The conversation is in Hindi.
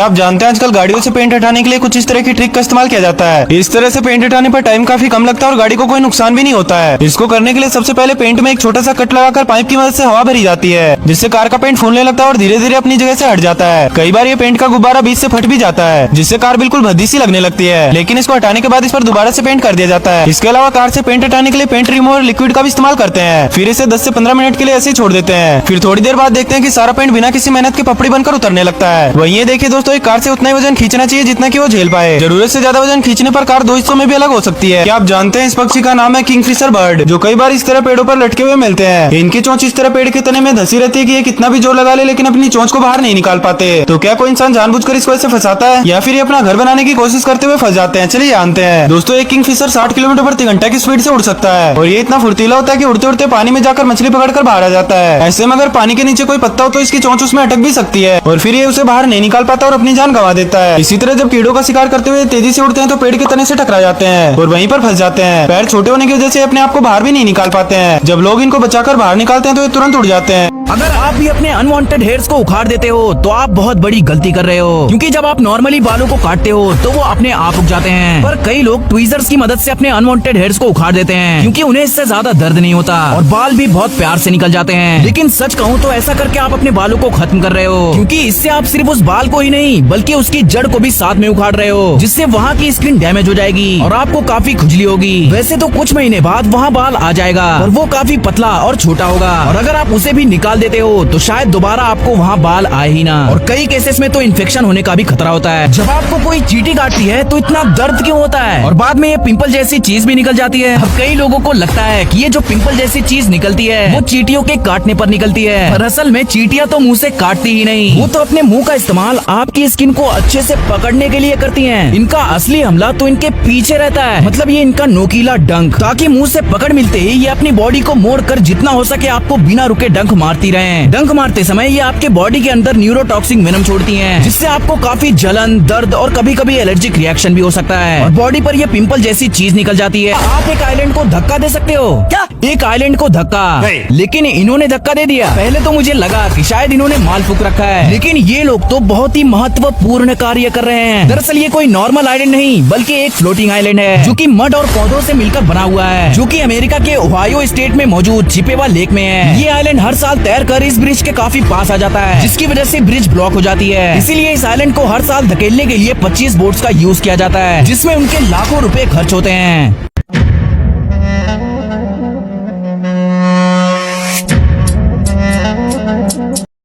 क्या आप जानते हैं आजकल गाड़ियों से पेंट हटाने के लिए कुछ इस तरह की ट्रिक का इस्तेमाल किया जाता है। इस तरह से पेंट हटाने पर टाइम काफी कम लगता है और गाड़ी को कोई नुकसान भी नहीं होता है। इसको करने के लिए सबसे पहले पेंट में एक छोटा सा कट लगाकर पाइप की मदद से हवा भरी जाती है, जिससे कार का पेंट फूलने लगता है और धीरे धीरे अपनी जगह से हट जाता है। कई बार ये पेंट का गुब्बारा बीच से फट भी जाता है, जिससे कार बिल्कुल भद्दी सी लगने लगती है, लेकिन इसको हटाने के बाद इस पर दोबारा से पेंट कर दिया जाता है। इसके अलावा कार से पेंट हटाने के लिए पेंट रिमूवर लिक्विड का भी इस्तेमाल करते हैं। फिर इसे 10 से 15 मिनट के लिए ऐसे ही छोड़ देते हैं। फिर थोड़ी देर बाद देखते हैं कि सारा पेंट बिना किसी मेहनत के पपड़ी बनकर उतरने लगता है। वहीं ये देखिए दोस्तों, एक कार से उतना ही वजन खींचना चाहिए जितना कि वो झेल पाए। जरूरत से ज्यादा वजन खींचने पर कार दो हिस्सों में भी अलग हो सकती है। क्या आप जानते हैं इस पक्षी का नाम है किंगफिशर बर्ड, जो कई बार इस तरह पेड़ों पर लटके हुए मिलते हैं। इनकी चोंच इस तरह पेड़ के तने में धसी रहती है कि ये कितना भी जोर लगा ले लेकिन अपनी चोंच को बाहर नहीं निकाल पाते। तो क्या कोई इंसान जानबूझकर इसको ऐसे फंसाता है या फिर ये अपना घर बनाने की कोशिश करते हुए फंस जाते हैं? चलिए जानते हैं। दोस्तों, एक किंगफिशर 60 किलोमीटर प्रति घंटा की स्पीड से उड़ सकता है और ये इतना फुर्तीला होता है कि उड़ते उड़ते पानी में जाकर मछली पकड़कर बाहर आ जाता है। ऐसे में अगर पानी के नीचे कोई पत्ता हो तो इसकी चोंच उसमें अटक भी सकती है और फिर ये उसे बाहर नहीं निकाल पाता और अपनी जान गंवा देता है। इसी तरह जब कीड़ों का शिकार करते हुए तेजी से उड़ते हैं तो पेड़ के तने से टकरा जाते हैं और वहीं पर फंस जाते हैं। पैर छोटे होने की वजह से अपने आप को बाहर भी नहीं निकाल पाते हैं। जब लोग इनको बचाकर बाहर निकालते हैं तो ये तुरंत उड़ जाते हैं। अगर आप भी अपने अनवांटेड हेयर्स को उखाड़ देते हो तो आप बहुत बड़ी गलती कर रहे हो, क्योंकि जब आप नॉर्मली बालों को काटते हो तो वो अपने आप उग जाते हैं। पर कई लोग ट्वीजर्स की मदद से अपने अनवांटेड हेयर्स को उखाड़ देते हैं, क्योंकि उन्हें इससे ज्यादा दर्द नहीं होता और बाल भी बहुत प्यार से निकल जाते हैं। लेकिन सच कहूँ तो ऐसा करके आप अपने बालों को खत्म कर रहे हो, क्योंकि इससे आप सिर्फ उस बाल को ही नहीं बल्कि उसकी जड़ को भी साथ में उखाड़ रहे हो, जिससे वहाँ की स्किन डैमेज हो जाएगी और आपको काफी खुजली होगी। वैसे तो कुछ महीने बाद वहाँ बाल आ जाएगा और वो काफी पतला और छोटा होगा, और अगर आप उसे भी निकाल देते हो तो शायद दोबारा आपको वहाँ बाल आए ही ना। और कई केसेस में तो इन्फेक्शन होने का भी खतरा होता है। जब आपको कोई चींटी काटती है तो इतना दर्द क्यों होता है और बाद में ये पिंपल जैसी चीज भी निकल जाती है। अब कई लोगों को लगता है कि ये जो पिंपल जैसी चीज निकलती है वो चींटियों के काटने पर निकलती है, पर असल में चींटियां तो मुंह से काटती ही नहीं, वो तो अपने मुंह का इस्तेमाल आपकी स्किन को अच्छे से पकड़ने के लिए करती हैं। इनका असली हमला तो इनके पीछे रहता है, मतलब ये इनका नोकीला डंक, ताकि मुंह से पकड़ मिलते ही ये अपनी बॉडी को मोड़ कर जितना हो सके आपको बिना रुके डंक मारती रहे। डंक मारते समय ये आपके बॉडी के अंदर न्यूरोटॉक्सिक वेनम छोड़ती हैं, जिससे आपको काफी जलन, दर्द और कभी कभी एलर्जिक रिएक्शन भी हो सकता है और बॉडी पर ये पिंपल जैसी चीज निकल जाती है। आप एक आइलैंड को धक्का दे सकते हो क्या? एक आइलैंड को धक्का, लेकिन इन्होंने धक्का दे दिया। पहले तो मुझे लगा कि शायद इन्होंने माल फूक रखा है, लेकिन ये लोग तो बहुत ही महत्वपूर्ण कार्य कर रहे हैं। दरअसल ये कोई नॉर्मल आइलैंड नहीं बल्कि एक फ्लोटिंग आइलैंड है, जो कि मड और पौधों से मिलकर बना हुआ है, जो कि अमेरिका के ओहायो स्टेट में मौजूद चिपेवा लेक में है। ये आइलैंड हर साल तैर कर इस ब्रिज के काफी पास आ जाता है, जिसकी वजह से ब्रिज ब्लॉक हो जाती है। इसीलिए इस आइलैंड को हर साल धकेलने के लिए 25 बोट्स का यूज किया जाता है, जिसमें उनके लाखों रुपए खर्च होते हैं।